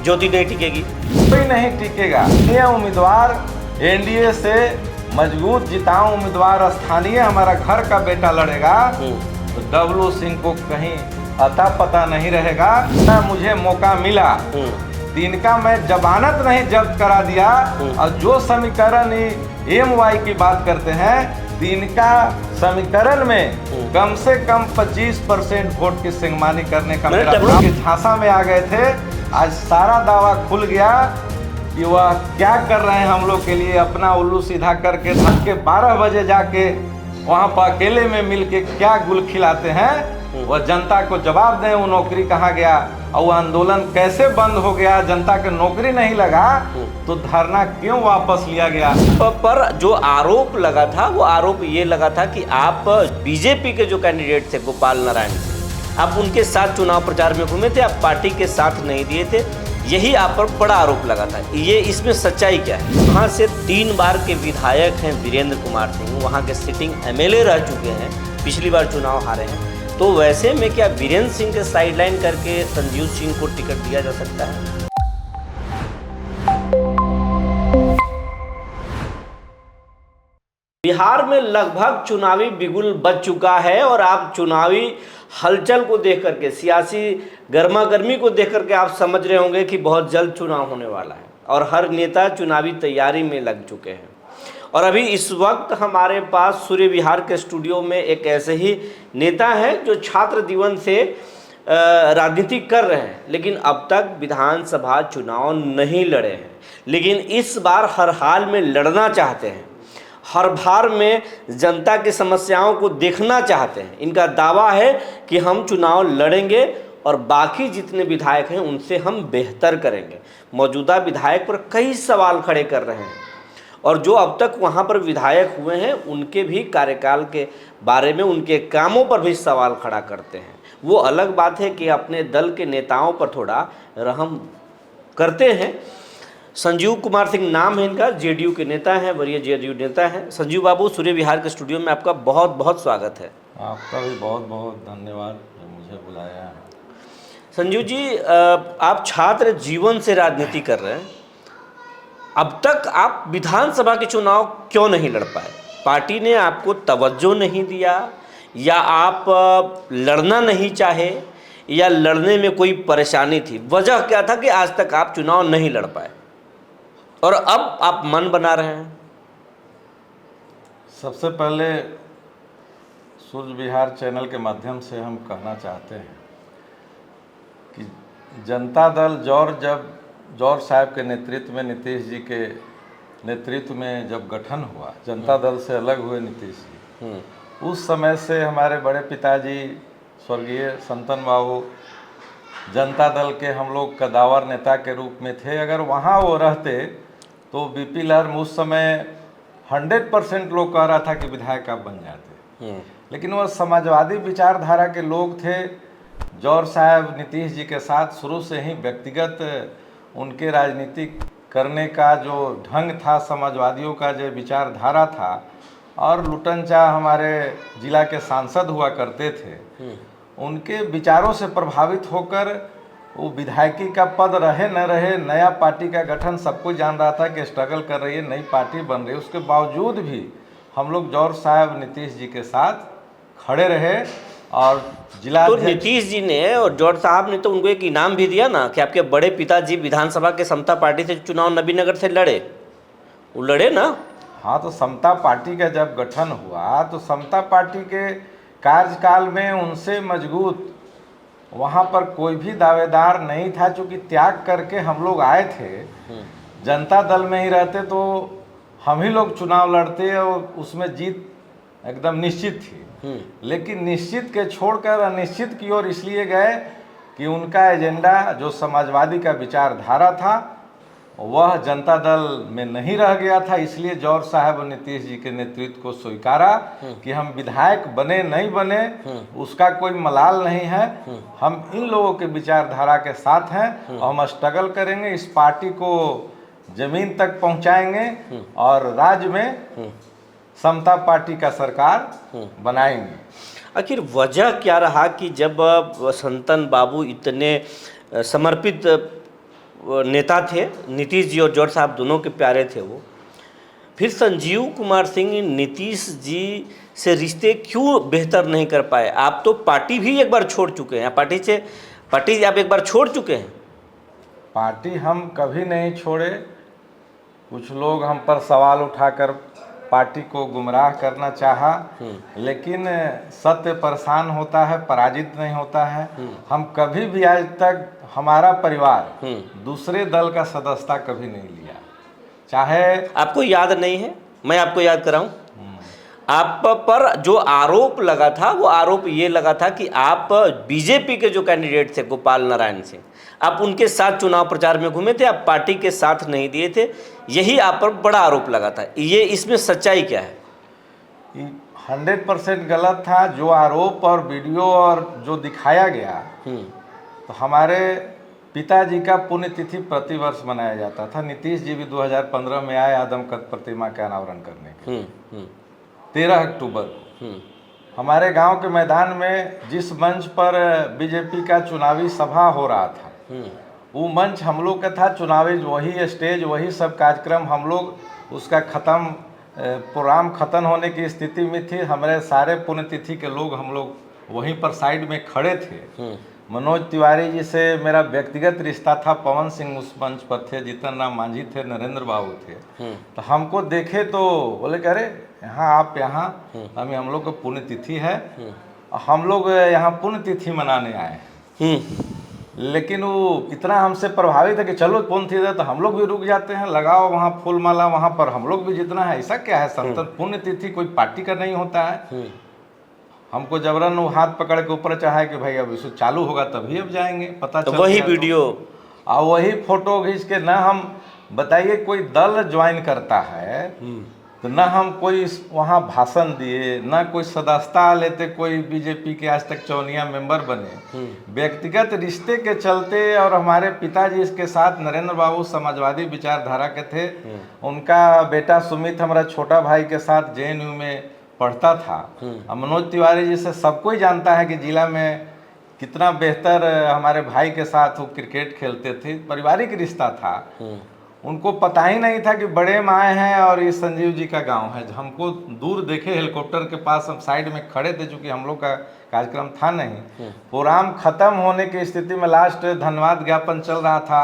ज्योति नहीं टिकेगी? कोई नहीं टिकेगा। ये उम्मीदवार एनडीए से मजबूत जिताऊ उम्मीदवार स्थानीय हमारा घर का बेटा लड़ेगा तो डब्लू सिंह को कहीं अता पता नहीं रहेगा। ना मुझे मौका मिला, तिनका मैं जमानत नहीं जब्त करा दिया। और जो समीकरण MY की बात करते हैं, तिनका समीकरण में कम से कम 25% वोट की सिंगमानी करने का मेरा के झांसा में आ गए थे। आज सारा दावा खुल गया कि वह क्या कर रहे हैं हम लोग के लिए। अपना उल्लू सीधा करके रात के 12 बजे जाके वहाँ पर अकेले में मिलके क्या गुल खिलाते हैं, वह जनता को जवाब दें। वो नौकरी कहाँ गया और वह आंदोलन कैसे बंद हो गया? जनता के नौकरी नहीं लगा तो धरना क्यों वापस लिया गया? पर जो आरोप लगा था वो आरोप ये लगा था कि आप बीजेपी के जो कैंडिडेट थे गोपाल नारायण, आप उनके साथ चुनाव प्रचार में घूमे थे, आप पार्टी के साथ नहीं दिए थे। यही आप पर बड़ा आरोप लगा था। ये इसमें सच्चाई क्या है? वहाँ से 3 बार के विधायक हैं वीरेंद्र कुमार सिंह, वहाँ के सिटिंग MLA रह चुके हैं, पिछली बार चुनाव हारे हैं। तो वैसे में क्या वीरेंद्र सिंह के साइडलाइन करके संजीव सिंह को टिकट दिया जा सकता है? बिहार में लगभग चुनावी बिगुल बज चुका है और आप चुनावी हलचल को देख करके, सियासी गर्मा गर्मी को देख करके आप समझ रहे होंगे कि बहुत जल्द चुनाव होने वाला है और हर नेता चुनावी तैयारी में लग चुके हैं। और अभी इस वक्त हमारे पास सूर्य विहार के स्टूडियो में एक ऐसे ही नेता हैं जो छात्र जीवन से राजनीति कर रहे हैं, लेकिन अब तक विधानसभा चुनाव नहीं लड़े हैं, लेकिन इस बार हर हाल में लड़ना चाहते हैं, हर बार में जनता की समस्याओं को देखना चाहते हैं। इनका दावा है कि हम चुनाव लड़ेंगे और बाकी जितने विधायक हैं उनसे हम बेहतर करेंगे। मौजूदा विधायक पर कई सवाल खड़े कर रहे हैं और जो अब तक वहाँ पर विधायक हुए हैं उनके भी कार्यकाल के बारे में, उनके कामों पर भी सवाल खड़ा करते हैं। वो अलग बात है कि अपने दल के नेताओं पर थोड़ा रहम करते हैं। संजीव कुमार सिंह नाम है इनका, जेडीयू के नेता हैं, वरीय जेडीयू नेता हैं। संजीव बाबू, सूर्य विहार के स्टूडियो में आपका बहुत बहुत स्वागत है। आपका भी बहुत बहुत धन्यवाद जो मुझे बुलाया है। संजीव जी, आप छात्र जीवन से राजनीति कर रहे हैं, अब तक आप विधानसभा के चुनाव क्यों नहीं लड़ पाए? पार्टी ने आपको तवज्जो नहीं दिया, या आप लड़ना नहीं चाहे, या लड़ने में कोई परेशानी थी? वजह क्या था कि आज तक आप चुनाव नहीं लड़ पाए और अब आप मन बना रहे हैं? सबसे पहले सूर्य विहार चैनल के माध्यम से हम कहना चाहते हैं कि जनता दल जौहर साहब के नेतृत्व में, नीतीश जी के नेतृत्व में जब गठन हुआ, जनता दल से अलग हुए नीतीश जी, उस समय से हमारे बड़े पिताजी स्वर्गीय संतन बाबू जनता दल के हम लोग कदावर नेता के रूप में थे। अगर वहाँ वो रहते तो बीपी लहर उस समय 100% लोग कह रहा था कि विधायक आप बन जाते, लेकिन वह समाजवादी विचारधारा के लोग थे। जौहर साहब नीतीश जी के साथ शुरू से ही व्यक्तिगत उनके राजनीति करने का जो ढंग था, समाजवादियों का जो विचारधारा था, और लुटन चाह हमारे जिला के सांसद हुआ करते थे, उनके विचारों से प्रभावित होकर वो विधायकी का पद रहे न रहे, नया पार्टी का गठन सबको जान रहा था कि स्ट्रगल कर रही है, नई पार्टी बन रही है, उसके बावजूद भी हम लोग जौहर साहब नीतीश जी के साथ खड़े रहे। और जिला तो नीतीश जी ने और जौहर साहब ने तो उनको एक इनाम भी दिया ना कि आपके बड़े पिताजी विधानसभा के समता पार्टी से चुनाव नबीनगर से लड़े, वो लड़े ना? हाँ, तो समता पार्टी का जब गठन हुआ तो समता पार्टी के कार्यकाल में उनसे मजबूत वहाँ पर कोई भी दावेदार नहीं था। चूँकि त्याग करके हम लोग आए थे, जनता दल में ही रहते तो हम ही लोग चुनाव लड़ते और उसमें जीत एकदम निश्चित थी। लेकिन निश्चित के छोड़कर अनिश्चित की ओर इसलिए गए कि उनका एजेंडा जो समाजवादी का विचारधारा था वह जनता दल में नहीं रह गया था। इसलिए जौहर साहब और नीतीश जी के नेतृत्व को स्वीकारा कि हम विधायक बने नहीं बने उसका कोई मलाल नहीं है, हम इन लोगों के विचारधारा के साथ हैं और हम स्ट्रगल करेंगे, इस पार्टी को जमीन तक पहुंचाएंगे और राज्य में समता पार्टी का सरकार बनाएंगे। आखिर वजह क्या रहा कि जब संतन बाबू इतने समर्पित नेता थे, नीतीश जी और जॉर्ज साहब दोनों के प्यारे थे वो। फिर संजीव कुमार सिंह नीतीश जी से रिश्ते क्यों बेहतर नहीं कर पाए? आप तो पार्टी भी एक बार छोड़ चुके हैं, पार्टी आप एक बार छोड़ चुके हैं। पार्टी हम कभी नहीं छोड़े। कुछ लोग हम पर सवाल उठाकर पार्टी को गुमराह करना चाहा, लेकिन सत्य परेशान होता है, पराजित नहीं होता है। हम कभी भी आज तक हमारा परिवार दूसरे दल का सदस्यता कभी नहीं लिया। चाहे आपको याद नहीं है, मैं आपको याद कराऊं। आप पर जो आरोप लगा था वो आरोप ये लगा था कि आप बीजेपी के जो कैंडिडेट थे गोपाल नारायण सिंह, आप उनके साथ चुनाव प्रचार में घूमे थे, आप पार्टी के साथ नहीं दिए थे, यही आप पर बड़ा आरोप लगा था। ये इसमें सच्चाई क्या है? 100% गलत था जो आरोप और वीडियो और जो दिखाया गया। तो हमारे पिताजी का पुण्यतिथि प्रतिवर्ष मनाया जाता था। नीतीश जी भी 2015 में आए आदमकद प्रतिमा का अनावरण करने के 13 अक्टूबर को हमारे गांव के मैदान में जिस मंच पर बीजेपी का चुनावी सभा हो रहा था, वो मंच हम लोग का था। चुनावी वही स्टेज, वही सब कार्यक्रम, हम लोग उसका प्रोग्राम खत्म होने की स्थिति में थी। हमारे सारे पुण्यतिथि के लोग हम लोग वहीं पर साइड में खड़े थे। मनोज तिवारी जी से मेरा व्यक्तिगत रिश्ता था, पवन सिंह उस मंच पर थे, जीतन राम मांझी थे, नरेंद्र बाबू थे। तो हमको देखे तो बोले कि अरे यहाँ आप यहाँ हम लोग का पुण्यतिथि है, हम लोग यहाँ पुण्यतिथि मनाने आए हैं। लेकिन वो इतना हमसे प्रभावित है कि चलो पुण्यतिथि है तो हम लोग भी रुक जाते हैं, लगाओ वहाँ फूल माला, वहाँ पर हम लोग भी जितना है। ऐसा क्या है संतन, पुण्यतिथि कोई पार्टी का नहीं होता है। हमको जबरन वो हाथ पकड़ के ऊपर चाहे कि भाई अब इसे चालू होगा तभी अब जाएंगे, पता तो चल वही गया वीडियो और वही फोटो खींच के ना हम बताइए कोई दल ज्वाइन करता है तो ना हम कोई वहाँ भाषण दिए, ना कोई सदस्यता लेते, कोई बीजेपी के आज तक चौनिया मेंबर बने। व्यक्तिगत रिश्ते के चलते और हमारे पिताजी इसके साथ नरेंद्र बाबू समाजवादी विचारधारा के थे। उनका बेटा सुमित हमारा छोटा भाई के साथ JNU में पढ़ता था। मनोज तिवारी जी से सबको ही जानता है कि जिला में कितना बेहतर हमारे भाई के साथ वो क्रिकेट खेलते थे, पारिवारिक रिश्ता था। उनको पता ही नहीं था कि बड़े माए हैं और ये संजीव जी का गांव है। हमको दूर देखे हेलीकॉप्टर के पास, हम साइड में खड़े थे चूँकि हम लोग का कार्यक्रम था नहीं। प्रोग्राम खत्म होने की स्थिति में लास्ट धन्यवाद ज्ञापन चल रहा था,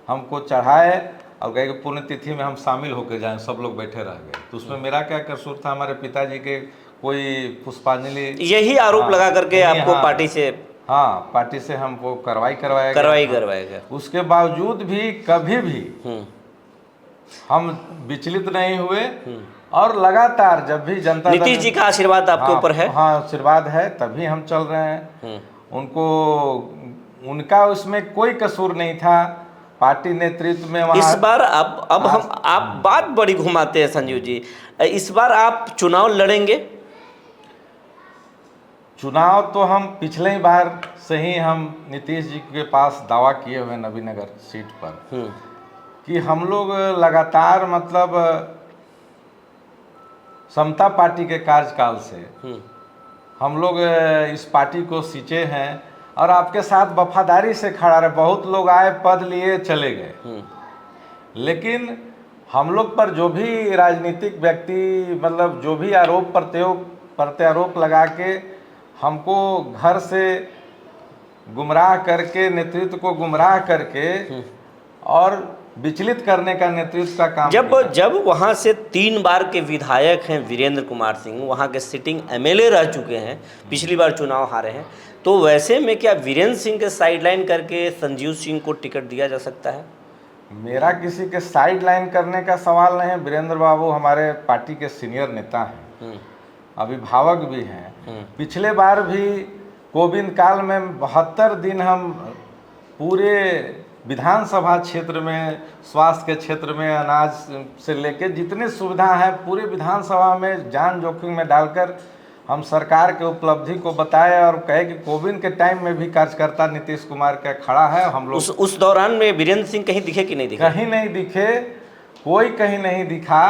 हमको चढ़ाए और कहे कि पुण्यतिथि में हम शामिल होकर जाएं, सब लोग बैठे रह गए। तो उसमें मेरा क्या कसूर था? हमारे पिताजी के कोई पुष्पांजलि, यही आरोप लगा करके आपको पार्टी से हमको करवाई करवाया गया। उसके बावजूद भी कभी भी हम विचलित नहीं हुए और लगातार जब भी जनता नीतीश जी का आशीर्वाद आपके ऊपर है। हाँ, आशीर्वाद है तभी हम चल रहे हैं। उनका उसमें कोई कसूर नहीं था। पार्टी नेतृत्व में वहाँ इस बार आप बात बड़ी घुमाते हैं संजीव जी, इस बार आप चुनाव लड़ेंगे? चुनाव तो हम पिछले ही बार से ही हम नीतीश जी के पास दावा किए हुए नबीनगर सीट पर कि हम लोग लगातार मतलब समता पार्टी के कार्यकाल से हम लोग इस पार्टी को सींचे हैं और आपके साथ वफादारी से खड़ा रहे। बहुत लोग आए, पद लिए, चले गए, लेकिन हम लोग पर जो भी राजनीतिक व्यक्ति मतलब जो भी आरोप प्रत्यारोप लगा के हमको घर से गुमराह करके, नेतृत्व को गुमराह करके और विचलित करने का नेतृत्व का काम जब वहाँ से 3 बार के विधायक हैं वीरेंद्र कुमार सिंह, वहाँ के सिटिंग MLA रह चुके हैं, पिछली बार चुनाव हारे हैं, तो वैसे में क्या वीरेंद्र सिंह के साइडलाइन करके संजीव सिंह को टिकट दिया जा सकता है? मेरा किसी के साइडलाइन करने का सवाल नहीं है। वीरेंद्र बाबू हमारे पार्टी के सीनियर नेता हैं, अभिभावक भी हैं। पिछले बार भी कोविड काल में 72 दिन हम पूरे विधानसभा क्षेत्र में, स्वास्थ्य के क्षेत्र में, अनाज से लेकर जितने सुविधा है पूरे विधानसभा में जान जोखिम में डालकर हम सरकार के उपलब्धि को बताए और कहे कि कोविड के टाइम में भी कार्यकर्ता नीतीश कुमार का खड़ा है। हम लोग उस दौरान में वीरेंद्र सिंह कहीं दिखे कि नहीं दिखे? कहीं नहीं दिखे, कोई कहीं नहीं दिखा।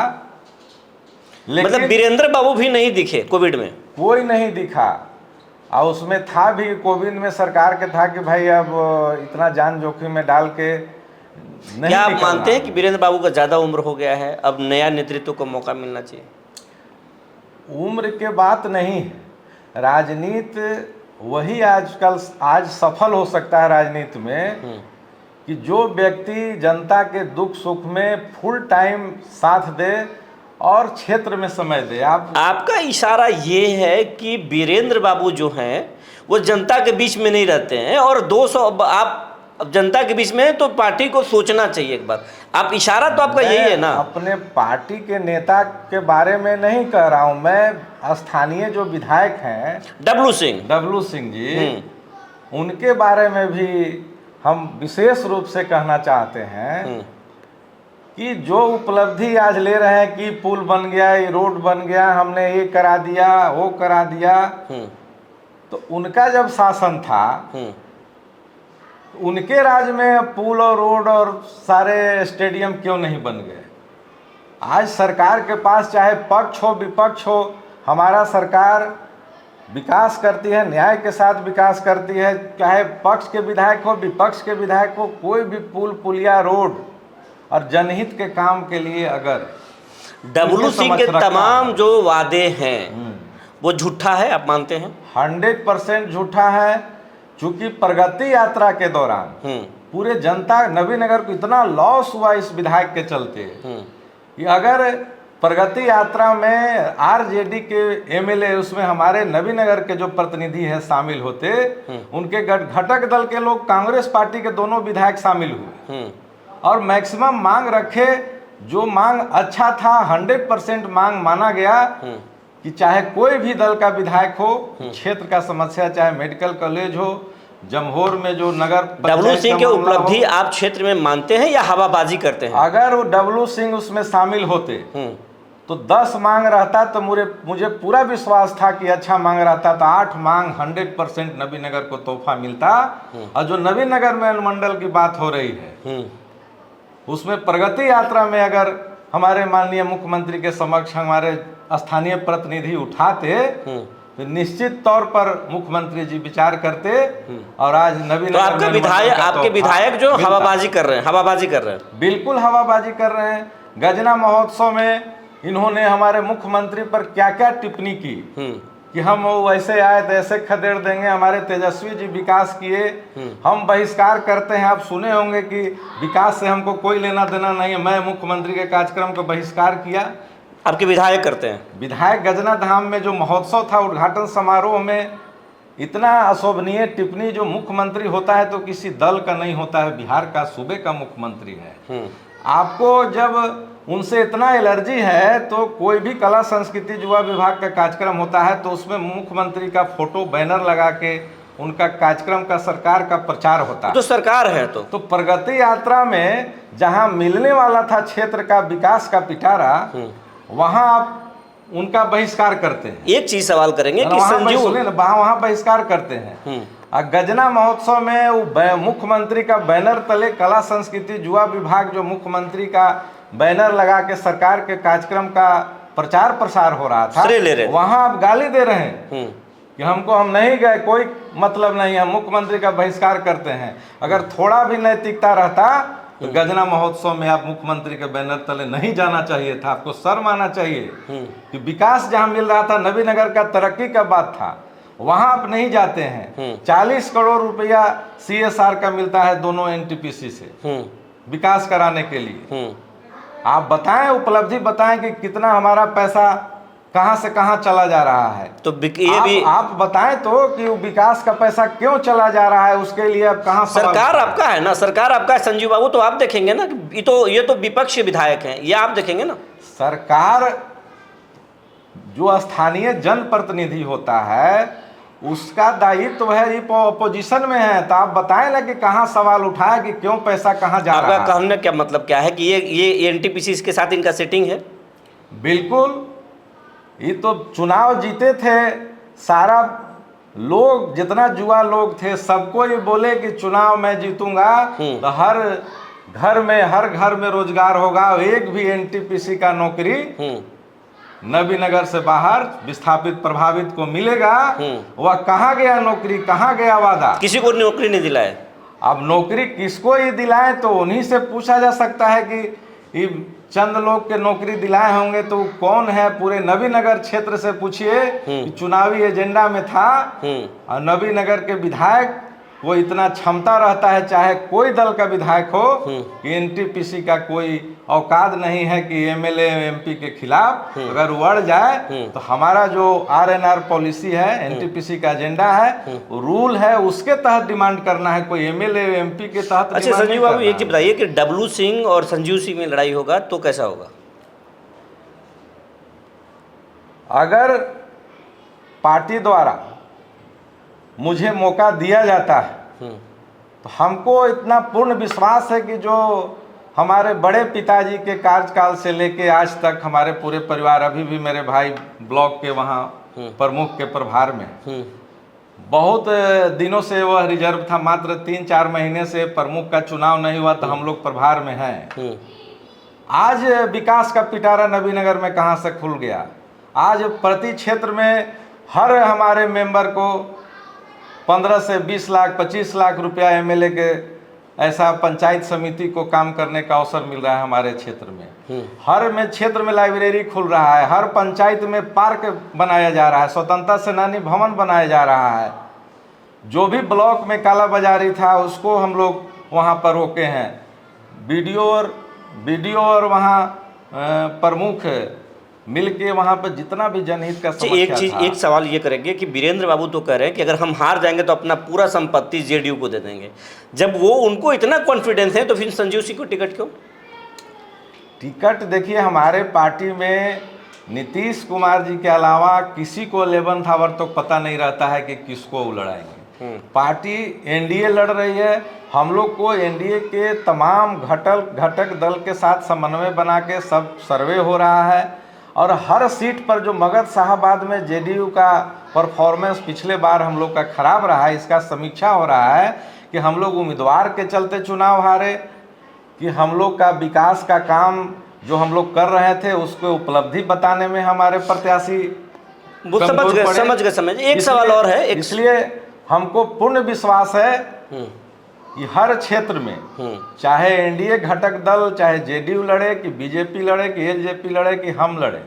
मतलब वीरेंद्र बाबू भी नहीं दिखे कोविड में? कोई नहीं दिखा। और उसमें था भी कोविड में सरकार के था कि भाई अब इतना जान जोखिम में डाल के नहीं क्या आप निकलना। मानते हैं कि वीरेंद्र बाबू का ज़्यादा उम्र हो गया है, अब नया नेतृत्व को मौका मिलना चाहिए? उम्र के बात नहीं है, राजनीति वही आजकल आज सफल हो सकता है राजनीति में कि जो व्यक्ति जनता के दुख सुख में फुल टाइम साथ दे और क्षेत्र में समय दे। आपका इशारा ये है कि वीरेंद्र बाबू जो हैं वो जनता के बीच में नहीं रहते हैं, और 200 आप अब जनता के बीच में हैं तो पार्टी को सोचना चाहिए एक बार। आप इशारा तो आपका यही है ना? अपने पार्टी के नेता के बारे में नहीं कह रहा हूँ, मैं स्थानीय जो विधायक हैं डब्लू सिंह जी, उनके बारे में भी हम विशेष रूप से कहना चाहते हैं कि जो उपलब्धि आज ले रहे हैं कि पुल बन गया, ये रोड बन गया, हमने ये करा दिया, वो करा दिया, तो उनका जब शासन था उनके राज में पुल और रोड और सारे स्टेडियम क्यों नहीं बन गए? आज सरकार के पास चाहे पक्ष हो विपक्ष हो, हमारा सरकार विकास करती है, न्याय के साथ विकास करती है, चाहे पक्ष के विधायक हो विपक्ष के विधायक हो, कोई भी पुल पुलिया रोड और जनहित के काम के लिए अगर डब्लू सिंह के तमाम जो वादे हैं वो झूठा है, आप मानते हैं? 100% झूठा है। चूंकि प्रगति यात्रा के दौरान पूरे जनता नवीनगर को इतना लॉस हुआ इस विधायक के चलते कि अगर प्रगति यात्रा में आरजेडी के एमएलए उसमें हमारे नवीनगर के जो प्रतिनिधि है शामिल होते, उनके घटक दल के लोग कांग्रेस पार्टी के दोनों विधायक शामिल हुए और मैक्सिमम मांग रखे। जो मांग अच्छा था 100% मांग माना गया कि चाहे कोई भी दल का विधायक हो, क्षेत्र का समस्या चाहे मेडिकल कॉलेज हो, जमहोर में जो नगर डब्लू सिंह की उपलब्धि आप क्षेत्र में मानते हैं या हवाबाजी करते हैं? अगर वो डब्लू सिंह उसमें शामिल होते तो 10 मांग रहता तो मुझे पूरा विश्वास था कि अच्छा मांग रहता तो 8 मांग 100% नबीनगर को तोहफा मिलता। और जो नबीनगर में अनुमंडल की बात हो रही है उसमें प्रगति यात्रा में अगर हमारे माननीय मुख्यमंत्री के समक्ष हमारे स्थानीय प्रतिनिधि उठाते तो निश्चित तौर पर मुख्यमंत्री जी विचार करते और आज नवीन तो आपके विधायक जो हवाबाजी कर रहे हैं, बिल्कुल हवाबाजी कर रहे हैं। गजना महोत्सव में इन्होंने हमारे मुख्यमंत्री पर क्या क्या टिप्पणी की कि हम वैसे आए तो ऐसे खदेड़ देंगे, हमारे तेजस्वी जी विकास किए, हम बहिष्कार करते हैं। आप सुने होंगे कि विकास से हमको कोई लेना देना नहीं है, मैं मुख्यमंत्री के कार्यक्रम को बहिष्कार किया। आपके विधायक करते हैं? विधायक गजना धाम में जो महोत्सव था उद्घाटन समारोह में इतना अशोभनीय टिप्पणी, जो मुख्यमंत्री होता है तो किसी दल का नहीं होता है, बिहार का सूबे का मुख्यमंत्री है। आपको जब उनसे इतना एलर्जी है तो कोई भी कला संस्कृति युवा विभाग का कार्यक्रम होता है तो उसमें मुख्यमंत्री का फोटो बैनर लगा के उनका कार्यक्रम का सरकार का प्रचार होता है। तो सरकार है तो प्रगति यात्रा में जहां मिलने वाला था क्षेत्र का विकास का पिटारा, वहां आप उनका बहिष्कार करते हैं। एक चीज सवाल करेंगे कि वहां बहिष्कार करते हैं। गजना महोत्सव में वो मुख्यमंत्री का बैनर तले कला संस्कृति युवा विभाग जो मुख्यमंत्री का बैनर लगा के सरकार के कार्यक्रम का प्रचार प्रसार हो रहा था, वहां आप गाली दे रहे हैं कि हम नहीं गए, कोई मतलब नहीं है, मुख्यमंत्री का बहिष्कार करते हैं। अगर थोड़ा भी नैतिकता रहता तो गजना महोत्सव में आप मुख्यमंत्री के बैनर तले नहीं जाना चाहिए था, आपको शर्म आना चाहिए कि विकास जहां मिल रहा था, नबीनगर का तरक्की का बात था, वहां आप नहीं जाते हैं। 40 करोड़ रुपया CSR का मिलता है दोनों NTPC से विकास कराने के लिए। आप बताएं, उपलब्धि बताएं कि कितना हमारा पैसा कहां से कहां चला जा रहा है। तो ये भी आप बताएं तो कि विकास का पैसा क्यों चला जा रहा है, उसके लिए अब कहां सरकार आपका है ना, सरकार आपका है संजीव बाबू, तो आप देखेंगे ना कि ये तो विपक्षी विधायक हैं, ये आप देखेंगे ना। सरकार जो स्थानीय जनप्रतिनिधि होता है उसका दायित्व है, ये अपोजिशन में है, तो आप बताएं ना कि कहां सवाल उठाया कि क्यों पैसा कहां जा रहा है। आपका कहने क्या मतलब क्या है कि ये NTPC के साथ इनका सेटिंग है? बिल्कुल, ये तो चुनाव जीते थे, सारा लोग जितना जुआ लोग थे सबको ये बोले कि चुनाव मैं जीतूंगा तो हर घर में रोजगार होगा, एक भी NTPC का नौकरी नबीनगर से बाहर विस्थापित प्रभावित को मिलेगा। वह कहाँ गया नौकरी, कहाँ गया वादा? किसी को नौकरी नहीं दिलाए। अब नौकरी किसको ये दिलाए तो उन्हीं से पूछा जा सकता है कि ये चंद लोग के नौकरी दिलाए होंगे तो कौन है। पूरे नबीनगर क्षेत्र से पूछिए कि चुनावी एजेंडा में था, और नबीनगर के विधायक वो इतना क्षमता रहता है, चाहे कोई दल का विधायक हो, कि एनटीपीसी का कोई औकात नहीं है कि एमएलए एमपी के खिलाफ अगर उड़ जाए तो हमारा जो आरएनआर पॉलिसी है, एनटीपीसी का एजेंडा है, रूल है, उसके तहत डिमांड करना है, कोई एमएलए एमपी के तहत। अच्छा संजीव बाबू, एक चीज बताइए कि डब्लू सिंह और संजीव सिंह में लड़ाई होगा तो कैसा होगा? अगर पार्टी द्वारा मुझे मौका दिया जाता है तो हमको इतना पूर्ण विश्वास है कि जो हमारे बड़े पिताजी के कार्यकाल से लेके आज तक हमारे पूरे परिवार, अभी भी मेरे भाई ब्लॉक के वहाँ प्रमुख के प्रभार में, बहुत दिनों से वह रिजर्व था, मात्र 3-4 महीने से प्रमुख का चुनाव नहीं हुआ तो हम लोग प्रभार में हैं। आज विकास का पिटारा नबीनगर में कहाँ से खुल गया? आज प्रति क्षेत्र में हर हमारे मेंबर को 15 से 20 लाख 25 लाख रुपया एमएलए के ऐसा पंचायत समिति को काम करने का अवसर मिल रहा है हमारे क्षेत्र में। हर में क्षेत्र में लाइब्रेरी खुल रहा है, हर पंचायत में पार्क बनाया जा रहा है, स्वतंत्रता सेनानी भवन बनाया जा रहा है। जो भी ब्लॉक में काला बाजारी था उसको हम लोग वहाँ पर रोके हैं। बीडीओ और वहाँ प्रमुख मिलके वहाँ पर जितना भी जनहित का समस्या एक सवाल ये करेंगे कि वीरेंद्र बाबू तो कह रहे हैं कि अगर हम हार जाएंगे तो अपना पूरा संपत्ति जेडीयू को दे देंगे। जब वो उनको इतना कॉन्फिडेंस है तो फिर संजीव सिंह को टिकट क्यों? टिकट देखिए, हमारे पार्टी में नीतीश कुमार जी के अलावा किसी को 11th आवर तो पता नहीं रहता है कि किसको वो लड़ाएंगे। पार्टी एनडीए लड़ रही है, हम लोग को एनडीए के तमाम घटक दल के साथ समन्वय बना के सब सर्वे हो रहा है, और हर सीट पर जो मगध साहबाद में जेडीयू का परफॉर्मेंस पिछले बार हम लोग का खराब रहा है, इसका समीक्षा हो रहा है कि हम लोग उम्मीदवार के चलते चुनाव हारे, कि हम लोग का विकास का काम जो हम लोग कर रहे थे उसको उपलब्धि बताने में हमारे प्रत्याशी समझ गए। एक सवाल और है, इसलिए हमको पूर्ण विश्वास है कि हर क्षेत्र में चाहे एनडीए घटक दल, चाहे जेडीयू लड़े, कि बीजेपी लड़े, कि एलजेपी लड़े, कि हम लड़े,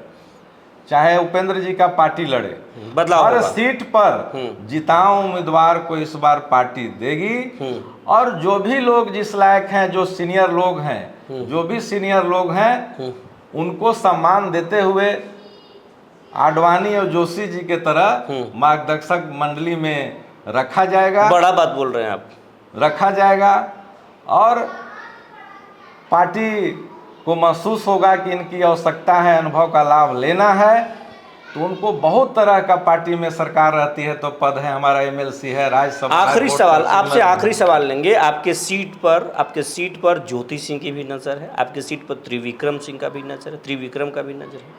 चाहे उपेंद्र जी का पार्टी लड़े, हर सीट पर जिताऊ उम्मीदवार को इस बार पार्टी देगी। और जो भी लोग जिस लायक हैं, जो सीनियर लोग हैं, जो भी सीनियर लोग हैं, उनको सम्मान देते हुए आडवाणी और जोशी जी के तरह मार्गदर्शक मंडली में रखा जाएगा। बड़ा बात बोल रहे हैं आप। रखा जाएगा, और पार्टी को महसूस होगा कि इनकी आवश्यकता है, अनुभव का लाभ लेना है, तो उनको बहुत तरह का पार्टी में सरकार रहती है तो पद है, हमारा एमएलसी है, राज्यसभा। आखिरी सवाल आपसे, आखिरी सवाल लेंगे। आपके सीट पर ज्योति सिंह की भी नज़र है, आपके सीट पर त्रिविक्रम सिंह का भी नज़र है, त्रिविक्रम का भी नज़र है,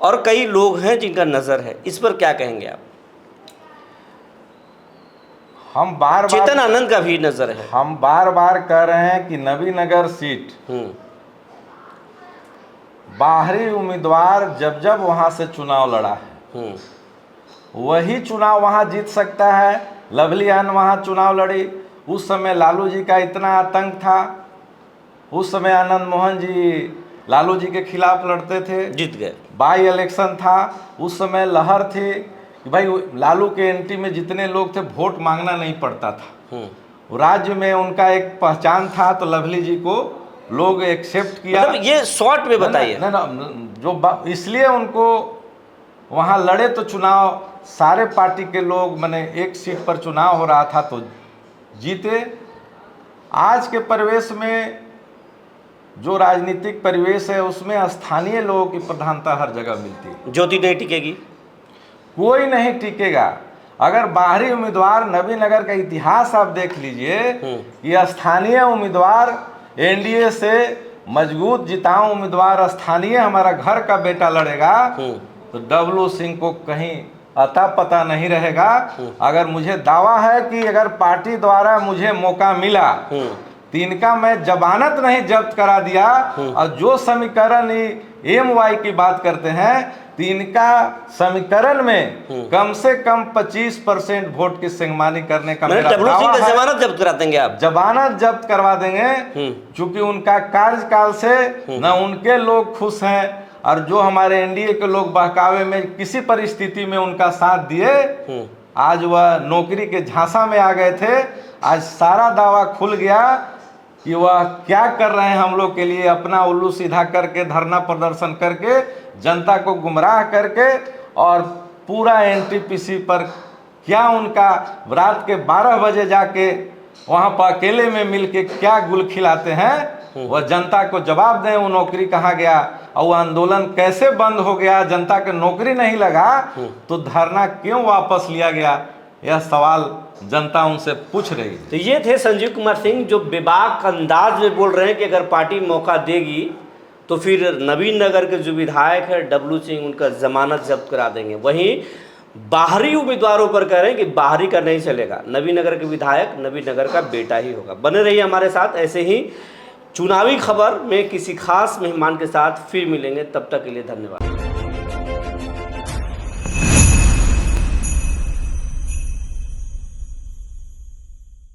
और कई लोग हैं जिनका नज़र है। इस पर क्या कहेंगे आप? हम बार चेतन आनंद का भी नजर है। हम बार बार कह रहे हैं कि नबीनगर सीट बाहरी उम्मीदवार जब वहां से चुनाव लड़ा है वही चुनाव वहां जीत सकता है। लवली आन वहां चुनाव लड़ी, उस समय लालू जी का इतना आतंक था, उस समय आनंद मोहन जी लालू जी के खिलाफ लड़ते थे, जीत गए। बाई इलेक्शन था, उस समय लहर थी कि भाई लालू के एंटी में जितने लोग थे वोट मांगना नहीं पड़ता था, राज्य में उनका एक पहचान था, तो लवली जी को लोग एक्सेप्ट किया। मतलब ये शॉर्ट में बताइए ना जो इसलिए उनको वहाँ लड़े तो चुनाव सारे पार्टी के लोग, मैंने एक सीट पर चुनाव हो रहा था तो जीते। आज के परिवेश में जो राजनीतिक परिवेश है उसमें स्थानीय लोगों की प्रधानता हर जगह मिलती है। ज्योति नहीं टिकेगी, कोई नहीं टिकेगा। अगर बाहरी उम्मीदवार, नबीनगर का इतिहास आप देख लीजिए, ये स्थानीय उम्मीदवार एनडीए से मजबूत जिताऊ उम्मीदवार स्थानीय हमारा घर का बेटा लड़ेगा तो डब्लू सिंह को कहीं अता पता नहीं रहेगा। अगर मुझे दावा है कि अगर पार्टी द्वारा मुझे मौका मिला तिनका मैं जमानत नहीं जब्त करा दिया। और जो समीकरण MY की बात करते हैं, तिनका समीकरण में कम से कम 25% वोट की सिंगमानी करने का मेरा डब्लू सिंह दावा का है। जमानत जब्त करा देंगे आप? जमानत जब्त करवा देंगे, क्योंकि उनका कार्यकाल से न उनके लोग खुश हैं, और जो हमारे NDA के लोग बहकावे में किसी परिस्थिति में उनका साथ दिए, आज वह नौकरी के झांसा में आ गए थे। आज सारा दावा खुल गया कि वह क्या कर रहे हैं हम लोग के लिए, अपना उल्लू सीधा करके, धरना प्रदर्शन करके, जनता को गुमराह करके, और पूरा NTPC पर क्या उनका रात के 12 बजे जाके वहाँ पर अकेले में मिलके क्या गुल खिलाते हैं, वह जनता को जवाब दें। वो नौकरी कहाँ गया और वो आंदोलन कैसे बंद हो गया, जनता के नौकरी नहीं लगा तो धरना क्यों वापस लिया गया, यह सवाल जनता उनसे पूछ रही है। तो ये थे संजीव कुमार सिंह, जो बेबाक अंदाज में बोल रहे हैं कि अगर पार्टी मौका देगी तो फिर नवीन नगर के जो विधायक है डब्लू सिंह, उनका जमानत जब्त करा देंगे। वहीं बाहरी उम्मीदवारों पर कह रहे हैं कि बाहरी का नहीं चलेगा, नवीन नगर के विधायक नवीन नगर का बेटा ही होगा। बने रहिए हमारे साथ, ऐसे ही चुनावी खबर में किसी खास मेहमान के साथ फिर मिलेंगे। तब तक के लिए धन्यवाद।